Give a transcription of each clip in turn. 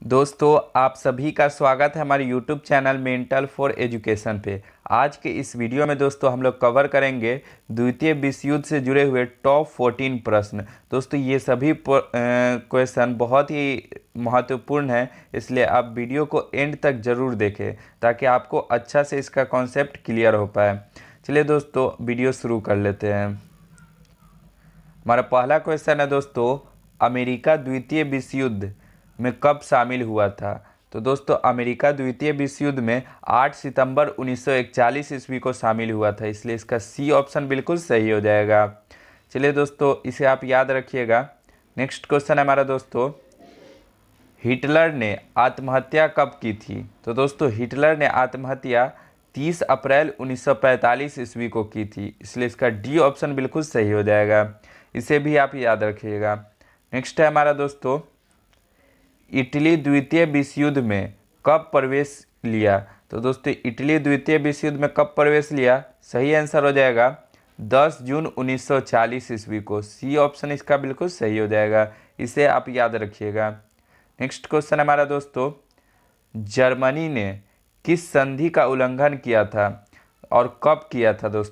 दोस्तों, आप सभी का स्वागत है हमारे YouTube channel mental for education पे। आज के इस वीडियो में दोस्तों हम लोग कवर करेंगे द्वितीय विश्व युद्ध से जुड़े हुए टॉप 14 प्रश्न। दोस्तों ये सभी क्वेश्चन बहुत ही महत्वपूर्ण है, इसलिए आप वीडियो को एंड तक ज़रूर देखें ताकि आपको अच्छा से इसका कॉन्सेप्ट क्लियर हो पाए। चलिए दोस्तों वीडियो शुरू कर लेते हैं। हमारा पहला क्वेश्चन है दोस्तों, अमेरिका द्वितीय विश्व युद्ध में कब शामिल हुआ था? तो दोस्तों अमेरिका द्वितीय विश्व युद्ध में 8 सितंबर 1941 ईस्वी को शामिल हुआ था, इसलिए इसका सी ऑप्शन बिल्कुल सही हो जाएगा। चलिए दोस्तों इसे आप याद रखिएगा। नेक्स्ट क्वेश्चन है हमारा दोस्तों, हिटलर ने आत्महत्या कब की थी? तो दोस्तों हिटलर ने आत्महत्या 30 अप्रैल 1945 ईस्वी को की थी, इसलिए इसका डी ऑप्शन बिल्कुल सही हो जाएगा। इसे भी आप याद रखिएगा। नेक्स्ट है हमारा दोस्तों, इटली द्वितीय विश्व युद्ध में कब प्रवेश लिया? तो दोस्तों इटली द्वितीय विश्व युद्ध में कब प्रवेश लिया? सही आंसर हो जाएगा 10 जून 1940 ईस्वी को। सी ऑप्शन इसका बिल्कुल सही हो जाएगा, इसे आप याद रखिएगा। नेक्स्ट क्वेश्चन हमारा दोस्तों, जर्मनी ने किस संधि का उल्लंघन किया था और कब किया था?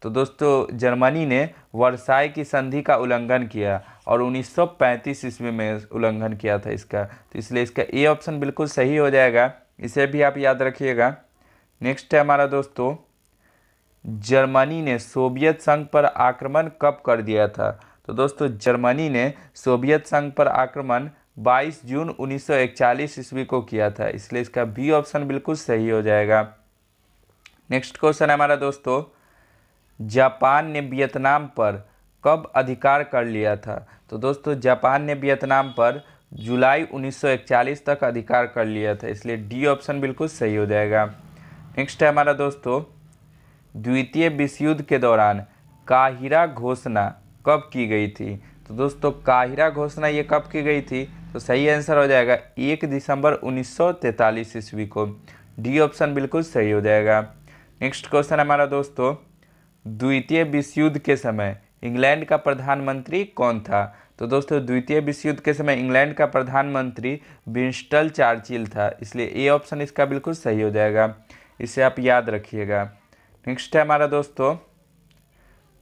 तो दोस्तों जर्मनी ने वर्साई की संधि का उल्लंघन किया और 1935 ईस्वी में उल्लंघन किया था इसका, तो इसलिए इसका ए ऑप्शन बिल्कुल सही हो जाएगा, इसे भी आप याद रखिएगा। नेक्स्ट है हमारा दोस्तों, जर्मनी ने सोवियत संघ पर आक्रमण कब कर दिया था? तो दोस्तों जर्मनी ने सोवियत संघ पर आक्रमण 22 जून 1941 ईस्वी को किया था, इसलिए इसका बी ऑप्शन बिल्कुल सही हो जाएगा। नेक्स्ट क्वेश्चन है हमारा दोस्तों, जापान ने वियतनाम पर कब अधिकार कर लिया था? तो दोस्तों जापान ने वियतनाम पर जुलाई 1941 तक अधिकार कर लिया था, इसलिए डी ऑप्शन बिल्कुल सही हो जाएगा। नेक्स्ट है हमारा दोस्तों, द्वितीय विश्व युद्ध के दौरान काहिरा घोषणा कब की गई थी? तो दोस्तों काहिरा घोषणा ये कब की गई थी? तो सही आंसर हो जाएगा 1 दिसंबर 1943 ईस्वी को। डी ऑप्शन बिल्कुल सही हो जाएगा। नेक्स्ट क्वेश्चन हमारा दोस्तों, द्वितीय विश्व युद्ध के समय इंग्लैंड का प्रधानमंत्री कौन था? तो दोस्तों द्वितीय विश्व युद्ध के समय इंग्लैंड का प्रधानमंत्री विंस्टन चर्चिल था, इसलिए ए ऑप्शन इसका बिल्कुल सही हो जाएगा, इसे आप याद रखिएगा। नेक्स्ट है हमारा दोस्तों,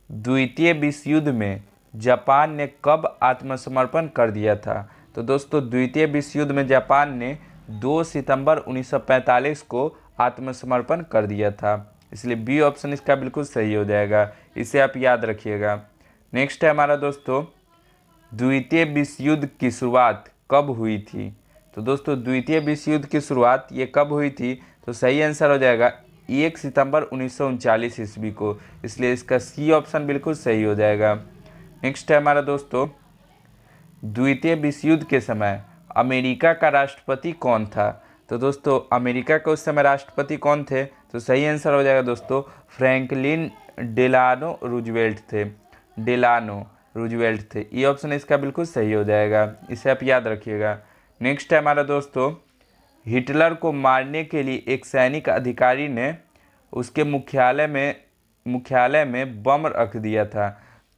द्वितीय विश्व युद्ध में जापान ने कब आत्मसमर्पण कर दिया था? तो दोस्तों द्वितीय विश्व युद्ध में जापान ने 2 सितंबर 1945 को आत्मसमर्पण कर दिया था, इसलिए बी ऑप्शन इसका बिल्कुल सही हो जाएगा, इसे आप याद रखिएगा। नेक्स्ट है हमारा दोस्तों, द्वितीय विश्व युद्ध की शुरुआत कब हुई थी? तो दोस्तों द्वितीय विश्व युद्ध की शुरुआत ये कब हुई थी? तो सही आंसर हो जाएगा 1 सितंबर 1939 ईस्वी को, इसलिए इसका सी ऑप्शन बिल्कुल सही हो जाएगा। नेक्स्ट है हमारा दोस्तों, द्वितीय विश्व युद्ध के समय अमेरिका का राष्ट्रपति कौन था? तो दोस्तों अमेरिका के उस समय राष्ट्रपति कौन थे? तो सही आंसर हो जाएगा दोस्तों फ्रैंकलिन डेलानो रूजवेल्ट थे। डेलानो रूजवेल्ट थे, ये ऑप्शन इसका बिल्कुल सही हो जाएगा, इसे आप याद रखिएगा। नेक्स्ट है हमारा दोस्तों, हिटलर को मारने के लिए एक सैनिक अधिकारी ने उसके मुख्यालय में बम रख दिया था।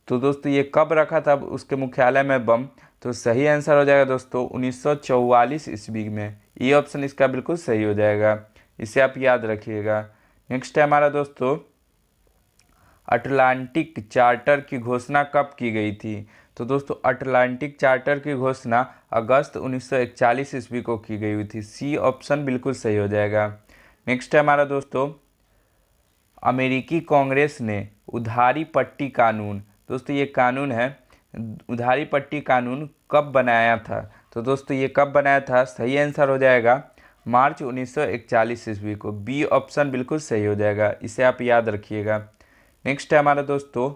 तो दोस्तों ये कब रखा था उसके मुख्यालय में बम? तो सही आंसर हो जाएगा दोस्तों 1944 ईस्वी में। ये ऑप्शन इसका बिल्कुल सही हो जाएगा, इसे आप याद रखिएगा। नेक्स्ट है हमारा दोस्तों, अटलांटिक चार्टर की घोषणा कब की गई थी? तो दोस्तों अटलांटिक चार्टर की घोषणा अगस्त 1941 ईस्वी को की गई हुई थी। सी ऑप्शन बिल्कुल सही हो जाएगा। नेक्स्ट है हमारा दोस्तों, अमेरिकी कांग्रेस ने उधारी पट्टी कानून, दोस्तों ये कानून है, उधारी पट्टी कानून कब बनाया था? तो दोस्तों ये कब बनाया था? सही आंसर हो जाएगा मार्च 1941 ईस्वी को। बी ऑप्शन बिल्कुल सही हो जाएगा, इसे आप याद रखिएगा। नेक्स्ट है हमारा दोस्तों,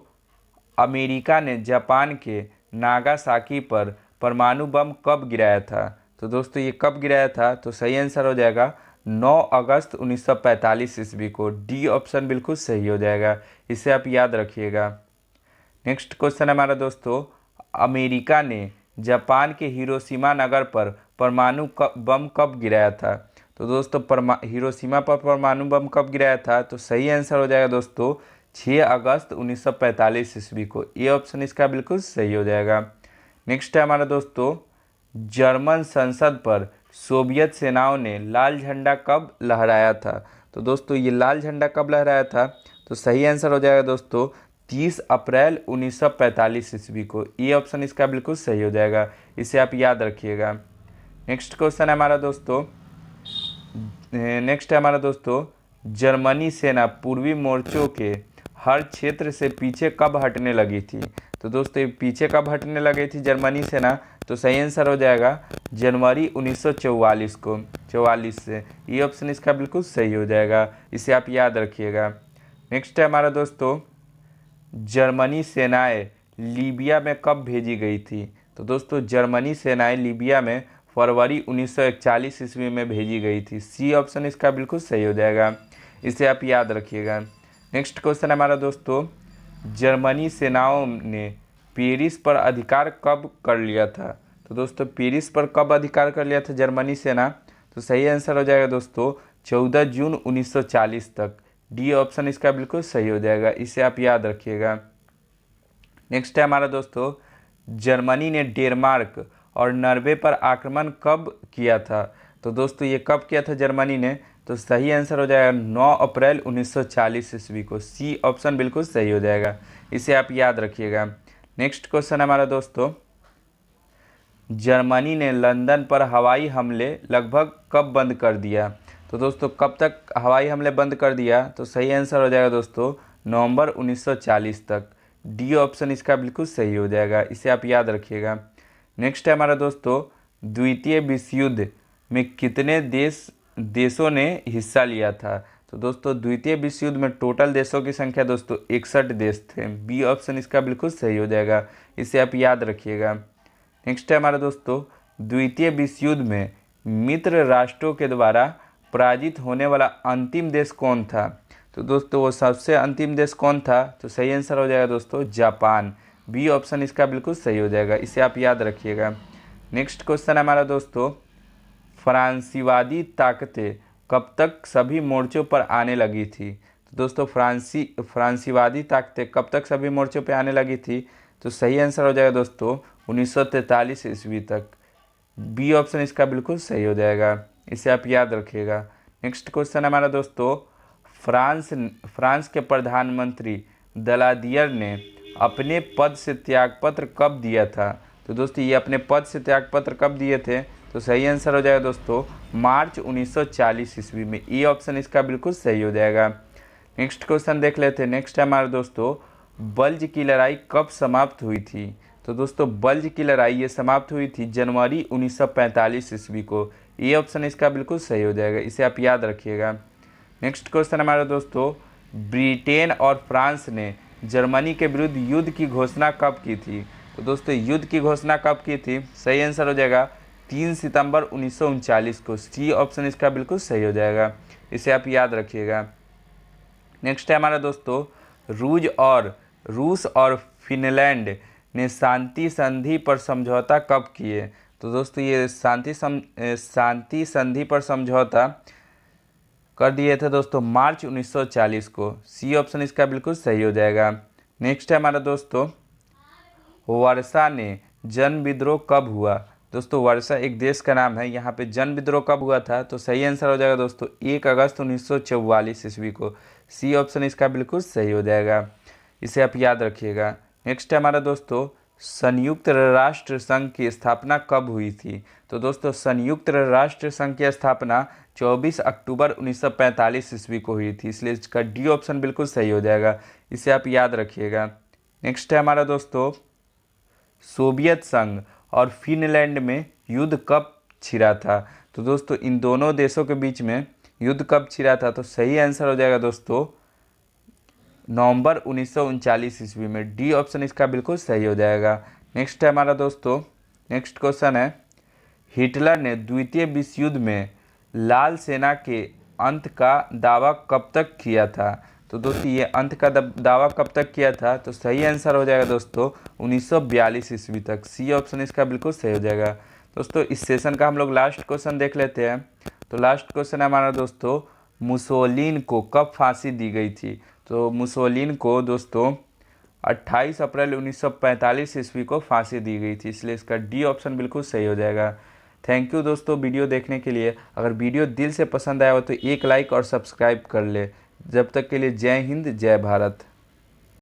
अमेरिका ने जापान के नागासाकी पर परमाणु बम कब गिराया था? तो दोस्तों ये कब गिराया था? तो सही आंसर हो जाएगा 9 अगस्त 1945 ईस्वी को। डी ऑप्शन बिल्कुल सही हो जाएगा, इसे आप याद रखिएगा। नेक्स्ट क्वेश्चन हमारा दोस्तों, अमेरिका ने जापान के हिरोशिमा नगर पर परमाणु बम कब गिराया था? तो दोस्तों हिरोशिमा पर परमाणु बम कब गिराया था? तो सही आंसर हो जाएगा दोस्तों 6 अगस्त 1945 ईस्वी को। ये ऑप्शन इसका बिल्कुल सही हो जाएगा। नेक्स्ट है हमारा दोस्तों, जर्मन संसद पर सोवियत सेनाओं ने लाल झंडा कब लहराया था? तो दोस्तों ये लाल झंडा कब लहराया था? तो सही आंसर हो जाएगा दोस्तों 30 अप्रैल 1945 ईस्वी को। ये ऑप्शन इसका बिल्कुल सही हो जाएगा, इसे आप याद रखिएगा। नेक्स्ट क्वेश्चन है हमारा दोस्तों, जर्मनी सेना पूर्वी मोर्चों के हर क्षेत्र से पीछे कब हटने लगी थी? तो दोस्तों ये पीछे कब हटने लगी थी जर्मनी सेना? तो सही आंसर हो जाएगा जनवरी 1944 को, 44 से। ये ऑप्शन इसका बिल्कुल सही हो जाएगा, इसे आप याद रखिएगा। नेक्स्ट है हमारा दोस्तों, जर्मनी सेनाएं लीबिया में कब भेजी गई थी? तो दोस्तों जर्मनी सेनाएं लीबिया में फरवरी 1941 ईस्वी में भेजी गई थी। सी ऑप्शन इसका बिल्कुल सही हो जाएगा, इसे आप याद रखिएगा। नेक्स्ट क्वेश्चन हमारा दोस्तों, जर्मनी सेनाओं ने पेरिस पर अधिकार कब कर लिया था? तो दोस्तों पेरिस पर कब अधिकार कर लिया था जर्मनी सेना? तो सही आंसर हो जाएगा दोस्तों 14 जून 1940 तक। डी ऑप्शन इसका बिल्कुल सही हो जाएगा, इसे आप याद रखिएगा। नेक्स्ट है हमारा दोस्तों, जर्मनी ने डेनमार्क और नॉर्वे पर आक्रमण कब किया था? तो दोस्तों ये कब किया था जर्मनी ने? तो सही आंसर हो जाएगा 9 अप्रैल 1940 ईस्वी को। सी ऑप्शन बिल्कुल सही हो जाएगा, इसे आप याद रखिएगा। नेक्स्ट क्वेश्चन हमारा दोस्तों, जर्मनी ने लंदन पर हवाई हमले लगभग कब बंद कर दिया? तो दोस्तों कब तक हवाई हमले बंद कर दिया? तो सही आंसर हो जाएगा दोस्तों नवंबर 1940 तक। डी ऑप्शन इसका बिल्कुल सही हो जाएगा, इसे आप याद रखिएगा। नेक्स्ट है हमारा दोस्तों, द्वितीय विश्व युद्ध में कितने देशों ने हिस्सा लिया था? तो दोस्तों द्वितीय विश्व युद्ध में टोटल देशों की संख्या दोस्तों 61 देश थे। बी ऑप्शन इसका बिल्कुल सही हो जाएगा, इसे आप याद रखिएगा। नेक्स्ट है हमारा दोस्तों, द्वितीय विश्व युद्ध में मित्र राष्ट्रों के द्वारा पराजित होने वाला अंतिम देश कौन था? तो दोस्तों वो सबसे अंतिम देश कौन था? तो सही आंसर हो जाएगा दोस्तों जापान। बी ऑप्शन इसका बिल्कुल सही हो जाएगा, इसे आप याद रखिएगा। नेक्स्ट क्वेश्चन हमारा दोस्तों, फ्रांसीवादी ताकतें कब तक सभी मोर्चों पर आने लगी थी? तो दोस्तों फ्रांसीवादी ताकतें कब तक सभी मोर्चों पर आने लगी थी? तो सही आंसर हो जाएगा दोस्तों 1943 ईस्वी तक। बी ऑप्शन इसका बिल्कुल सही हो जाएगा, इसे आप याद रखिएगा। नेक्स्ट क्वेश्चन हमारा दोस्तों, फ्रांस के प्रधानमंत्री दलादियर ने अपने पद से त्यागपत्र कब दिया था? तो दोस्तों ये अपने पद से त्यागपत्र कब दिए थे? तो सही आंसर हो जाएगा दोस्तों मार्च 1940 ईस्वी में। ये ऑप्शन इसका बिल्कुल सही हो जाएगा। नेक्स्ट क्वेश्चन देख लेते हैं। नेक्स्ट है हमारा दोस्तों, बल्ज की लड़ाई कब समाप्त हुई थी? तो दोस्तों बल्ज की लड़ाई ये समाप्त हुई थी जनवरी 1945 ईस्वी को। ये ऑप्शन इसका बिल्कुल सही हो जाएगा, इसे आप याद रखिएगा। नेक्स्ट क्वेश्चन हमारा दोस्तों, ब्रिटेन और फ्रांस ने जर्मनी के विरुद्ध युद्ध की घोषणा कब की थी? तो दोस्तों युद्ध की घोषणा कब की थी? सही आंसर हो जाएगा 3 सितंबर 1939 को। सी ऑप्शन इसका बिल्कुल सही हो जाएगा, इसे आप याद रखिएगा। नेक्स्ट है हमारा दोस्तों, रूस और फिनलैंड ने शांति संधि पर समझौता कब किए? तो दोस्तों ये शांति संधि पर समझौता कर दिए थे दोस्तों मार्च 1940 को। सी ऑप्शन इसका बिल्कुल सही हो जाएगा। नेक्स्ट है हमारा दोस्तों, वर्षा ने जन विद्रोह कब हुआ? दोस्तों वर्षा एक देश का नाम है, यहाँ पे जन विद्रोह कब हुआ था? तो सही आंसर हो जाएगा दोस्तों 1 अगस्त 1944 ईस्वी को। सी ऑप्शन इसका बिल्कुल सही हो जाएगा, इसे आप याद रखिएगा। नेक्स्ट है हमारा दोस्तों, संयुक्त राष्ट्र संघ की स्थापना कब हुई थी? तो दोस्तों संयुक्त राष्ट्र संघ की स्थापना 24 अक्टूबर 1945 ईस्वी को हुई थी, इसलिए इसका डी ऑप्शन बिल्कुल सही हो जाएगा, इसे आप याद रखिएगा। नेक्स्ट है हमारा दोस्तों, सोवियत संघ और फिनलैंड में युद्ध कब छिड़ा था? तो दोस्तों इन दोनों देशों के बीच में युद्ध कब छिड़ा था? तो सही आंसर हो जाएगा दोस्तों नवंबर 1939 ईस्वी में। डी ऑप्शन इसका बिल्कुल सही हो जाएगा। नेक्स्ट है हमारा दोस्तों, नेक्स्ट क्वेश्चन है, हिटलर ने द्वितीय विश्व युद्ध में लाल सेना के अंत का दावा कब तक किया था? तो दोस्तों ये अंत का दावा कब तक किया था? तो सही आंसर हो जाएगा दोस्तों 1942 ईस्वी तक। सी ऑप्शन इसका बिल्कुल सही हो जाएगा। दोस्तों इस सेशन का हम लोग लास्ट क्वेश्चन देख लेते हैं। तो लास्ट क्वेश्चन है हमारा दोस्तों, मुसोलिन को कब फांसी दी गई थी? तो मुसोलिन को दोस्तों 28 अप्रैल 1945 ईस्वी को फांसी दी गई थी, इसलिए इसका डी ऑप्शन बिल्कुल सही हो जाएगा। थैंक यू दोस्तों वीडियो देखने के लिए। अगर वीडियो दिल से पसंद आया हो तो एक लाइक और सब्सक्राइब कर ले। जब तक के लिए जय हिंद, जय भारत।